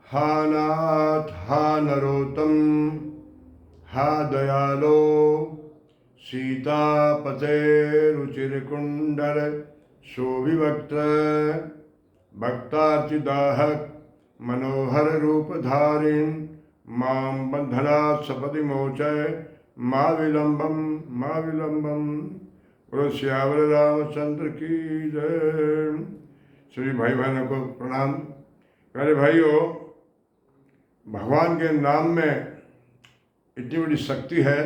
हा नाथ हा नरोत्तम हा दयालो सीतापते रुचिरकुंडल शोभिवक्त भक्तार्चिदाहक मनोहर रूप धारिण मां बंधनात् सपदि मोचय माँ विलंबम बोलो श्यावर रामचंद्र की जय। सभी भाई बहनों को प्रणाम। प्यारे भाइयों, भगवान के नाम में इतनी बड़ी शक्ति है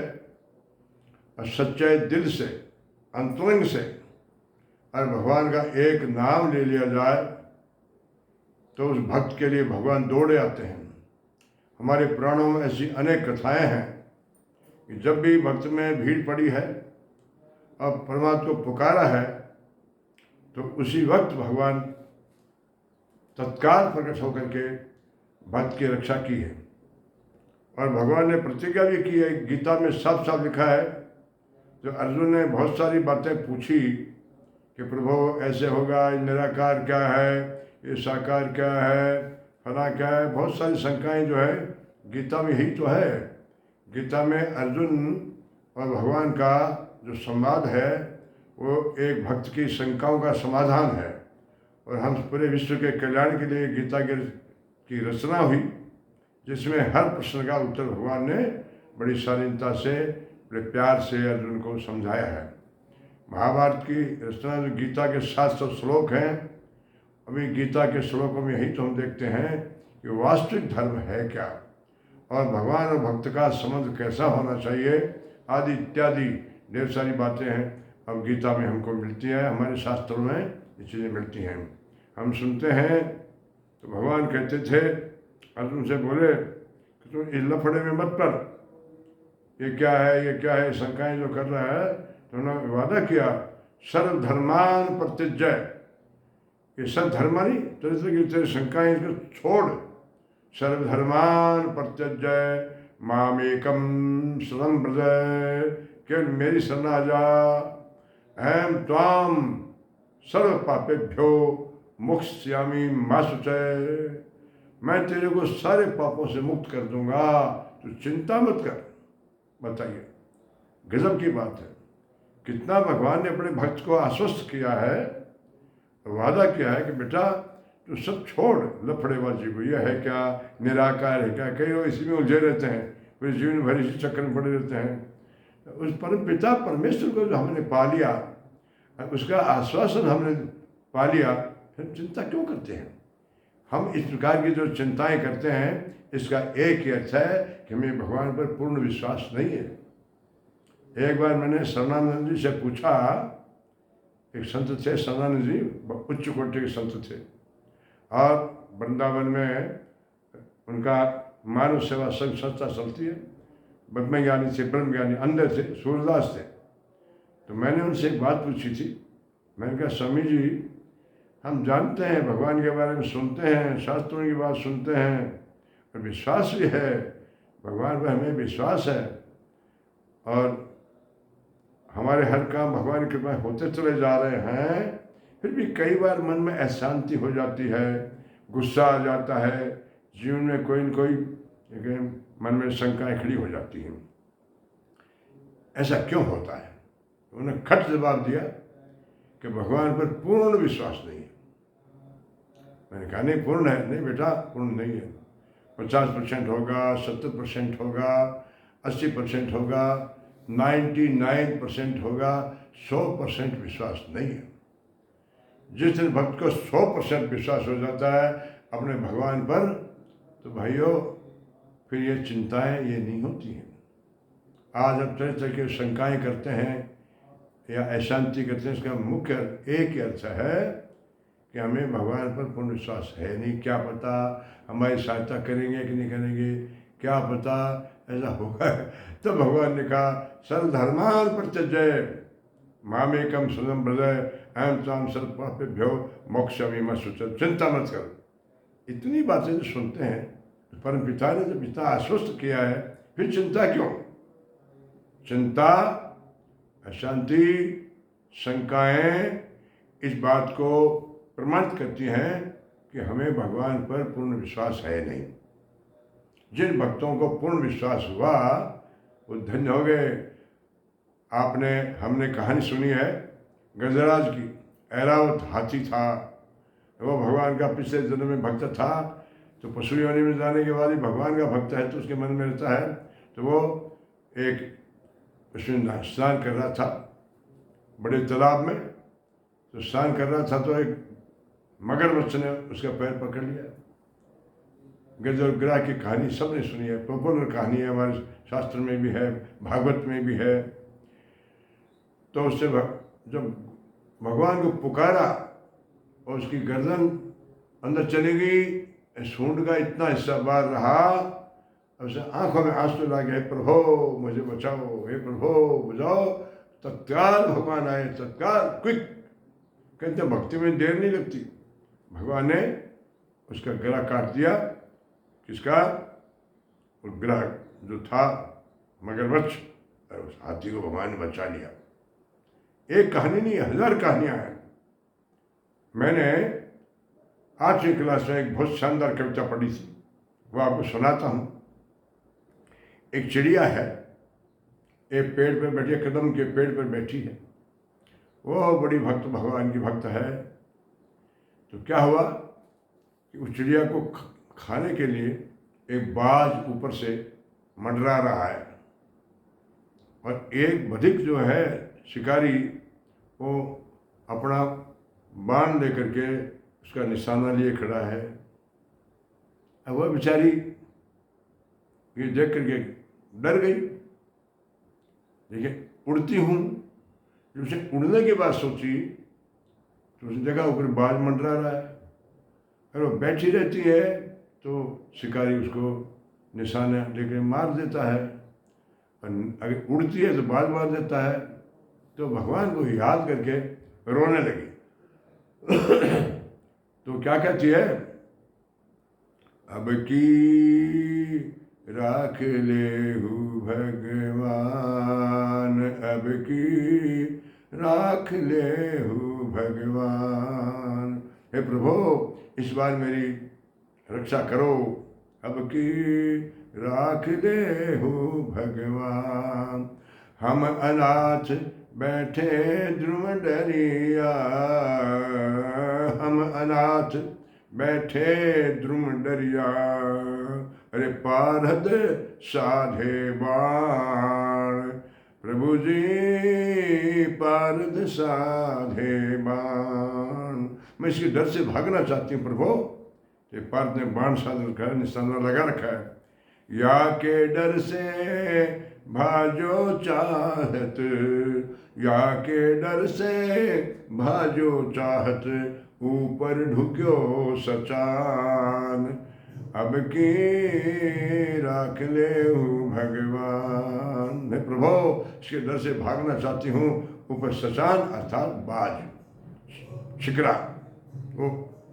और सच्चे दिल से, अंतरंग से और भगवान का एक नाम ले लिया जाए तो उस भक्त के लिए भगवान दौड़े आते हैं। हमारे पुराणों में ऐसी अनेक कथाएं हैं कि जब भी भक्त में भीड़ पड़ी है और परमात्मा को पुकारा है तो उसी वक्त भगवान तत्काल प्रकट होकर के भक्त की रक्षा की है। और भगवान ने प्रतिज्ञा भी की है, गीता में साफ साफ लिखा है। जो अर्जुन ने बहुत सारी बातें पूछी कि प्रभु ऐसे होगा, निराकार क्या है, ये साकार क्या है, फला क्या है, बहुत सारी शंकाएं जो है गीता में ही तो है। गीता में अर्जुन और भगवान का जो संवाद है वो एक भक्त की शंकाओं का समाधान है। और हम पूरे विश्व के कल्याण के लिए गीता की रचना हुई, जिसमें हर प्रश्न का उत्तर भगवान ने बड़ी शालीनता से, बड़े प्यार से अर्जुन को समझाया है। महाभारत की रचना जो गीता के 700 श्लोक हैं, अभी गीता के श्लोकों में यही तो हम देखते हैं कि वास्तविक धर्म है क्या और भगवान और भक्त का संबंध कैसा होना चाहिए आदि इत्यादि ढेर सारी बातें हैं अब गीता में हमको मिलती है। हमारे शास्त्रों में ये चीज़ें मिलती हैं, हम सुनते हैं। तो भगवान कहते थे, अर्जुन से बोले कि तुम इस लफड़े में मत पड़, ये क्या है, ये क्या है, शंकाएं जो कर रहा है। तो उन्होंने वादा किया, सर्वधर्मान परित्यज्य, ये सब धर्म नहीं तेरे शंकाएं को छोड़, सर्वधर्मान परित्यज्य मामेकम शरणं व्रज, केवल मेरी शरण आ जा। अहम त्वाम सर्व पापेभ्यो मोक्षयामि मा शुचय, मैं तेरे को सारे पापों से मुक्त कर दूंगा, तो चिंता मत कर। बताइए, गजब की बात है। कितना भगवान ने अपने भक्त को आश्वस्त किया है, वादा किया है कि बेटा तू सब छोड़ लफड़ेबाजी को, यह है क्या, निराकार है क्या। कई लोग इसी में उलझे रहते हैं, पूरे जीवन भर इसी चक्कर में पड़े रहते हैं। उस परम पिता परमेश्वर को जो हमने पा लिया, उसका आश्वासन हमने पा लिया, फिर चिंता क्यों करते हैं। हम इस प्रकार की जो चिंताएं करते हैं, इसका एक ही अर्थ है कि हमें भगवान पर पूर्ण विश्वास नहीं है। एक बार मैंने शरणानंद जी से पूछा, एक संत थे शरणानंद जी, उच्च कोटि के संत थे और वृंदावन में उनका मानव सेवा संघ संस्था चलती है। ब्रह्मज्ञानी थे, ब्रह्मज्ञानी अंधे थे, सूरदास थे। तो मैंने उनसे एक बात पूछी थी। मैंने कहा, स्वामी जी हम जानते हैं, भगवान के बारे में सुनते हैं, शास्त्रों की बात सुनते हैं और विश्वास भी है, भगवान पर हमें विश्वास है और हमारे हर काम भगवान की कृपा होते चले जा रहे हैं, फिर भी कई बार मन में अशांति हो जाती है, गुस्सा आ जाता है, जीवन में कोई न कोई मन में शंकाएं खड़ी हो जाती हैं। ऐसा क्यों होता है। उन्होंने खट जवाब दिया कि भगवान पर पूर्ण विश्वास नहीं है। मैंने कहा, नहीं पूर्ण है। नहीं बेटा, पूर्ण नहीं है। 50% होगा, 70% होगा, 80% होगा, 99% होगा, 100% विश्वास नहीं है। जिस दिन भक्त को 100% विश्वास हो जाता है अपने भगवान पर, तो भाइयों फिर ये चिंताएं ये नहीं होती हैं। आज अब तरह तरह की शंकाएं करते हैं या अशांति करते हैं, इसका मुख्य एक ही अर्थ है कि हमें भगवान पर पूर्ण विश्वास है नहीं। क्या पता हमारी सहायता करेंगे कि नहीं करेंगे, क्या पता ऐसा होगा। तो भगवान ने कहा, सर्वधर्मान परित्यज्य मामेकम शरणं व्रज, अहम त्वां सर्व पापेभ्यो मोक्षयामि मा शुचय, चिंता मत करो। इतनी बातें जो सुनते हैं, तो परम पिता ने जब इतना आश्वस्त किया है, फिर चिंता क्यों। चिंता, अशांति, शंकाएं इस बात को प्रमाणित करती हैं कि हमें भगवान पर पूर्ण विश्वास है नहीं। जिन भक्तों को पूर्ण विश्वास हुआ वो धन्य हो गए। हमने कहानी सुनी है गजराज की। ऐरावत हाथी था, वो भगवान का पिछले जन्म में भक्त था, तो पशु योनि में जाने के बाद ही भगवान का भक्त है तो उसके मन में रहता है। तो वो एक उसमें स्नान कर रहा था बड़े तालाब में, तो स्नान कर रहा था तो एक मगरमच्छ ने उसका पैर पकड़ लिया। गजराज की कहानी सबने सुनी है, पॉपुलर कहानी है, हमारे शास्त्र में भी है, भागवत में भी है। तो उससे जब भगवान को पुकारा और उसकी गर्दन अंदर चली गई, सूंड का इतना हिस्सा बाहर रहा, उसे आंखों में आंसू लगे, हे प्रभु मुझे बचाओ, हे प्रभु बचाओ। तत्काल भगवान आए, तत्काल क्विक। कहते भक्ति में देर नहीं लगती। भगवान ने उसका गला काट दिया। किसका? और गला जो था मगरमच्छ, उस हाथी को भगवान ने बचा लिया। एक कहानी नहीं, 1000 कहानियां हैं। मैंने 8वीं क्लास में एक बहुत शानदार कविता पढ़ी थी, वो आपको सुनाता हूँ। एक चिड़िया है, एक पेड़ पर बैठी है, कदम के पेड़ पर बैठी है। वो बड़ी भक्त, भगवान की भक्त है। तो क्या हुआ कि उस चिड़िया को खाने के लिए एक बाज ऊपर से मंडरा रहा है, और एक बधिक जो है शिकारी, वो अपना बाण लेकर के उसका निशाना लिए खड़ा है। अब वह बेचारी ये देख करके डर गई। देखिए उड़ती हूँ, जब उसे उड़ने की बात सोची तो उस जगह ऊपर बाज मंडरा रहा है। अगर वो बैठी रहती है तो शिकारी उसको निशाना लेकर मार देता है, और अगर उड़ती है तो बाज मार देता है। तो भगवान को याद करके रोने लगी। तो क्या कहती है? अब की राख ले हूँ भगवान, अब की राख ले हूँ भगवान। हे प्रभु इस बार मेरी रक्षा करो, अब की राख ले हूँ भगवान। हम अनाथ बैठे ध्रुव डरिया, हम अनाथ बैठे ध्रुव डरिया, अरे पारहद साधे बाण, प्रभु जी पारहद साधे बाण। मैं इसके डर से भागना चाहती हूँ प्रभु। ये पारद ने बाण साध रखा है, निशाना लगा रखा है। या के डर से भाजो चाहत, या के डर से भाजो चाहत, ऊपर ढुक्यो सचान, अब की राख ले हूँ भगवान। मैं प्रभु इसके डर से भागना चाहती हूँ। ऊपर सचान अर्थात बाज, शिकरा, वो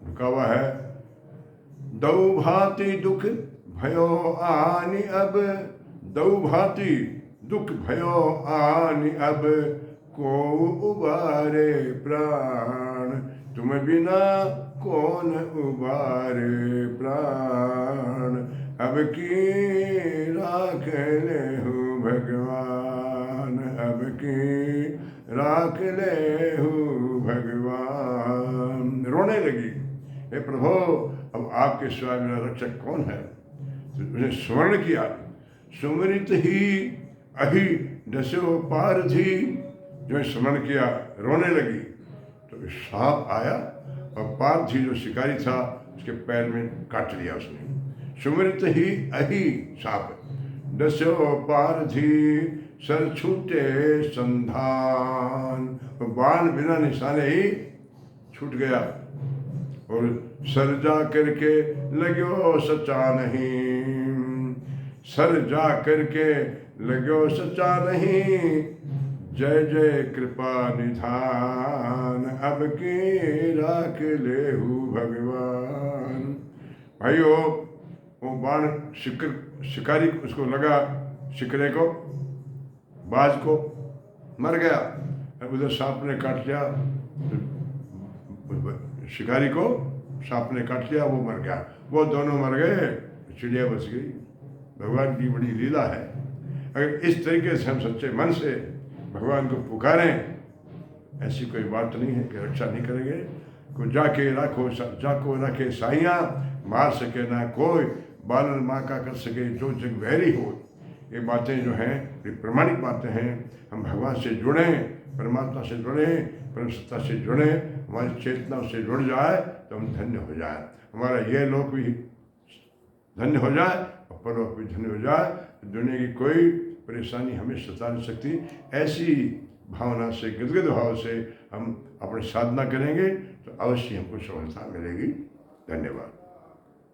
ढुका हुआ है। दौ भांति दुख भयो आनि अब, दौ भांति दुख भयो आनि अब, को उबारे प्राण, तुम बिना कौन उबारे प्राण, अब की राख ले हूँ भगवान, अब की राख ले हूँ भगवान। रोने लगी, हे प्रभु अब आपके सिवाय मेरा रक्षक कौन है? तो उसने स्मरण किया, सुमरित ही अहि दसो पारधी। जो स्मरण किया रोने लगी तो सांप आया और पारधी जो शिकारी था उसके पैर में काट लिया उसने। सुमरित ही अहि सांप, दसो पारधी सर छूटे संधान, बाण बिना निशाने ही छूट गया और सर जा करके लग्यो सच्चा नहीं, सर जा करके लग्यो सच्चा नहीं, जय जय कृपा निधान, अब की राख ले हूँ भगवान। भाइयों वो बाण शिकारी उसको लगा, शिकरे को, बाज को, मर गया। अब उधर सांप ने काट लिया शिकारी को सांप ने काट लिया, वो मर गया, वो दोनों मर गए, चिड़िया बच गई। भगवान की बड़ी लीला है। अगर इस तरीके से हम सच्चे मन से भगवान को पुकारें, ऐसी कोई बात नहीं है कि रक्षा नहीं करेंगे। को जाके राखो जाको रखे साइयाँ, मार सके ना कोई, बालन माँ का कर सके जो जग वैरी हो। ये बातें जो हैं ये प्रमाणिक बातें हैं। हम भगवान से जुड़ें, परमात्मा से जुड़ें, परम सत्ता से जुड़ें, हमारी चेतना से जुड़ जाए तो हम धन्य हो जाए। हमारा ये लोक भी धन्य हो जाए और परलोक भी धन्य हो जाए। दुनिया की कोई परेशानी हमें सता नहीं सकती। ऐसी भावना से, गदगद भाव से हम अपनी साधना करेंगे तो अवश्य हमको सफलता मिलेगी। धन्यवाद।